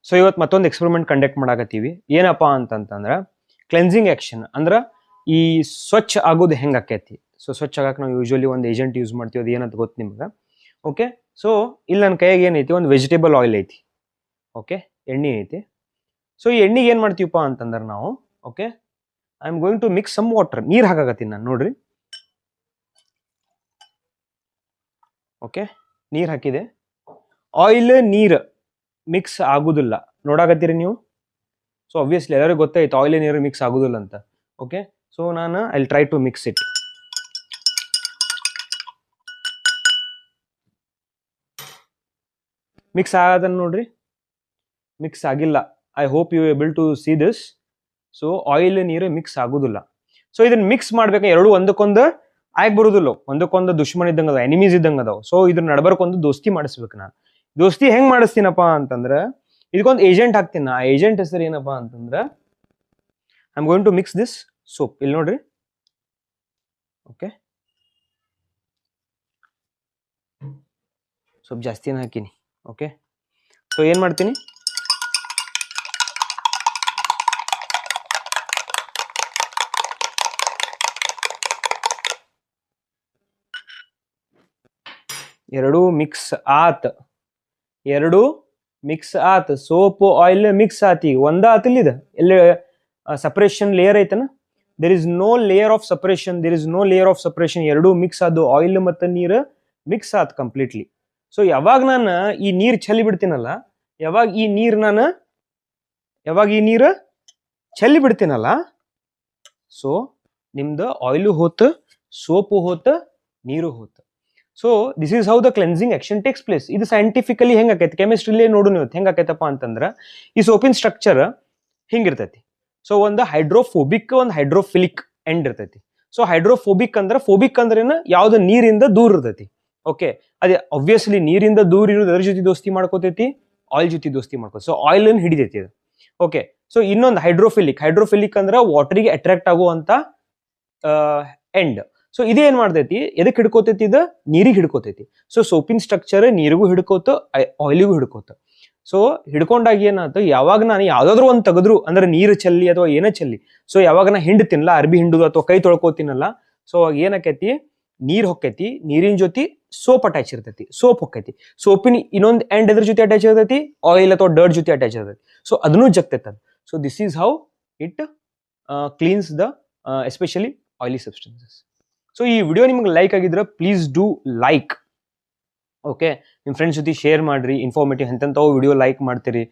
So ಇವತ್ತು ಮತ್ತೊಂದು experiment conduct ಮಾಡಾಕತ್ತೀವಿ. ಏನಪ್ಪಾ ಅಂತಂತಂದ್ರೆ ಕ್ಲೆನ್ಸಿಂಗ್ ಆಕ್ಷನ್ ಅಂದ್ರೆ ಈ ಸ್ವಚ್ಛ ಆಗೋದು ಹೆಂಗೆ ಆಕೈತಿ. ಸೊ ಸ್ವಚ್ಛ ಆಗಕ್ಕೆ ನಾವು ಯೂಶಲಿ ಒಂದು ಏಜೆಂಟ್ ಯೂಸ್ ಮಾಡ್ತೀವಿ. ಅದು ಏನಂತ ಗೊತ್ತು ನಿಮ್ಗೆ. ಓಕೆ, ಸೊ ಇಲ್ಲಿ ನನ್ನ ಕೈಯಾಗ ಏನೈತಿ, ಒಂದು ವೆಜಿಟೇಬಲ್ ಆಯಿಲ್ ಐತಿ. ಓಕೆ, ಎಣ್ಣೆ ಐತಿ. ಸೊ ಈ ಎಣ್ಣೆಗೆ ಏನು ಮಾಡ್ತೀವಪ್ಪ ಅಂತಂದ್ರೆ ನಾವು, okay, I am going to mix some water. ನೀರು ಹಾಕಾಕತ್ತೀನಿ ನಾನು, ನೋಡ್ರಿ. ಓಕೆ, ನೀರು ಹಾಕಿದೆ. ಆಯಿಲ್ ನೀರು ಮಿಕ್ಸ್ ಆಗುದಿಲ್ಲ, ನೋಡಾಕತ್ತೀರಿ ನೀವು. ಸೊ ಆಬ್ವಿಯಸ್ಲಿ ಎಲ್ಲರಿಗೂ ಗೊತ್ತಾಯ್ತು ಆಯಿಲ್ ನೀರು ಮಿಕ್ಸ್ ಆಗುದಿಲ್ಲ ಅಂತ. ಓಕೆ, ಸೊ ನಾನು I will try to mix it. Mix ಆಗದನ್ನ ನೋಡ್ರಿ, ಮಿಕ್ಸ್ ಆಗಿಲ್ಲ. I hope you able to see this. So oil ನೀರು ಮಿಕ್ಸ್ ಆಗುದಿಲ್ಲ. ಸೊ ಇದನ್ನ ಮಿಕ್ಸ್ ಮಾಡ್ಬೇಕು, ಎರಡು ಒಂದಕ್ಕೊಂದು ಆಗಿ ಬರುದಿಲ್ಲ, ಒಂದಕ್ಕೊಂದು ದುಶ್ಮನ್ ಇದ್ದಂಗ ಅದಾವ, ಎನಿಮೀಸ್ ಇದ್ದಂಗ ಅದಾವ. ಸೊ ಇದ್ರ ನಡ್ಬರ್ಕೊಂದು ದೋಸ್ತಿ ಮಾಡಿಸ್ಬೇಕು ನಾನು. ದೋಸ್ತಿ ಹೆಂಗ್ ಮಾಡಿಸ್ತೀನಪ್ಪ ಅಂತಂದ್ರೆ ಇದಕ್ಕೊಂದು ಏಜೆಂಟ್ ಹಾಕ್ತೀನಿ. ಆ ಏಜೆಂಟ್ ಹೆಸರು ಏನಪ್ಪಾ ಅಂತಂದ್ರೆ I am going to mix this soap. ಇಲ್ಲಿ ನೋಡ್ರಿ. ಓಕೆ, ಸ್ವಲ್ಪ ಜಾಸ್ತಿನ ಹಾಕಿನಿ. ಓಕೆ, ಸೊ ಏನ್ ಮಾಡ್ತೀನಿ, ಎರಡು ಮಿಕ್ಸ್ ಆತ್, ಎರಡು ಮಿಕ್ಸ್ ಆತ್. ಸೋಪ್ ಆಯಿಲ್ ಮಿಕ್ಸ್ ಆತಿ, ಒಂದ ಆತಿಲ್ಲ. ಇದು ಎಲ್ಲಿ ಸಪರೇಷನ್ ಲೇಯರ್ ಐತನ, there is no layer of separation, there is no layer of separation. ಎರಡು ಮಿಕ್ಸ್ ಆದು, ಆಯಿಲ್ ಮತ್ತು ನೀರು ಮಿಕ್ಸ್ ಆತ್ ಕಂಪ್ಲೀಟ್ಲಿ. ಸೊ ಯಾವಾಗ ನಾನು ಈ ನೀರು ಚೆಲ್ಲಿ ಬಿಡ್ತೀನಲ್ಲ, ಯಾವಾಗ ಈ ನೀರು ಚೆಲ್ಲಿ ಬಿಡ್ತೀನಲ್ಲ, ಸೊ ನಿಮ್ದು ಆಯಿಲು ಹೋತ, ಸೋಪು ಹೋತ, ನೀರು ಹೋತ. So this is how the cleansing action takes place. ಇದು ಸೈಂಟಿಫಿಕಲಿ ಹೆಂಗ್ ಆಕೈತಿ, ಕೆಮಿಸ್ಟ್ರಿಲಿ ನೋಡು ನೀವು ಹೆಂಗ್ ಆಕೈತಪ್ಪ ಅಂತಂದ್ರೆ ಈ ಸೋಪಿನ ಸ್ಟ್ರಕ್ಚರ್ ಹಿಂಗಿರ್ತೈತಿ. ಸೊ ಒಂದು ಹೈಡ್ರೋಫೋಬಿಕ್, ಒಂದು ಹೈಡ್ರೋಫಿಲಿಕ್ ಎಂಡ್ ಇರ್ತೈತಿ. ಸೊ ಹೈಡ್ರೋಫೋಬಿಕ್ ಅಂದ್ರೆ ಯಾವ್ದು ನೀರಿಂದ ದೂರ ಇರ್ತೈತಿ. ಓಕೆ, ಅದೇ ಆಬ್ವಿಯಸ್ಲಿ ನೀರಿಂದ ದೂರ ಇರೋದು ಅದ್ರ ಜೊತೆ ದೋಸ್ತಿ ಮಾಡ್ಕೋತೈತಿ, ಆಯಿಲ್ ಜೊತೆ ದೋಸ್ತಿ ಮಾಡ್ಕೋತಿ. ಸೊ ಆಯಿಲ್ ಅನ್ನು ಹಿಡಿತೈತಿ ಅದು. ಓಕೆ, ಸೊ ಇನ್ನೊಂದು ಹೈಡ್ರೋಫಿಲಿಕ್ ಅಂದ್ರೆ ವಾಟರ್ಗೆ ಅಟ್ರಾಕ್ಟ್ ಆಗುವಂತ ಎಂಡ್. ಸೊ ಇದೇನ್ ಮಾಡ್ತೈತಿ, ಎದಕ್ಕೆ ಹಿಡ್ಕೋತೈತಿ, ಇದು ನೀರಿಗೆ ಹಿಡ್ಕೋತೈತಿ. ಸೊ ಸೋಪಿನ ಸ್ಟ್ರಕ್ಚರ್ ನೀರಿಗೂ ಹಿಡ್ಕೋತ, ಆಯಿಲಿಗೂ ಹಿಡ್ಕೋತ. ಸೊ ಹಿಡ್ಕೊಂಡಾಗ ಏನಾಯ್ತು, ಯಾವಾಗ ನಾನು ಯಾವ್ದಾದ್ರು ಒಂದು ತೆಗೆದ್ರು ಅಂದ್ರೆ ನೀರು ಚೆಲ್ಲಿ ಅಥವಾ ಏನೇ ಚೆಲ್ಲಿ, ಸೊ ಯಾವಾಗ ನಾ ಹಿಂಡ್ತೀನಲ್ಲ, ಅರ್ಬಿ ಹಿಂಡುದು ಅಥವಾ ಕೈ ತೊಳ್ಕೋತೀನಲ್ಲ, ಸೊ ಅವಾಗ ಏನಾಕೈತಿ, ನೀರ್ ಹೊಕ್ಕೈತಿ, ನೀರಿನ ಜೊತೆ ಸೋಪ್ ಅಟ್ಯಾಚ್ ಇರ್ತೈತಿ, ಸೋಪ್ ಹೊಕ್ಕೈತಿ. ಸೋಪಿನ ಇನ್ನೊಂದು ಎಂಡ್ ಎದ್ರ ಜೊತೆ ಅಟ್ಯಾಚ್ ಇರ್ತೈತಿ, ಆಯಿಲ್ ಅಥವಾ ಡರ್ಟ್ ಜೊತೆ ಅಟ್ಯಾಚ್ ಇರ್ತೈತಿ. ಸೊ ಅದನ್ನು ಜಗ್ತೈತಿ ಅದು. So this is how it cleanse the especially oily substances. So ಈ ವಿಡಿಯೋ ನಿಮ್ಗೆ ಲೈಕ್ ಆಗಿದ್ರೆ ಪ್ಲೀಸ್ ಡೂ ಲೈಕ್. ಓಕೆ, ನಿಮ್ಮ ಫ್ರೆಂಡ್ಸ್ ಜೊತೆ ಶೇರ್ ಮಾಡ್ರಿ. ಇನ್ಫಾರ್ಮೇಟಿವ್ ಎಂತೆಂಥವು ವಿಡಿಯೋ ಲೈಕ್ ಮಾಡ್ತೀರಿ.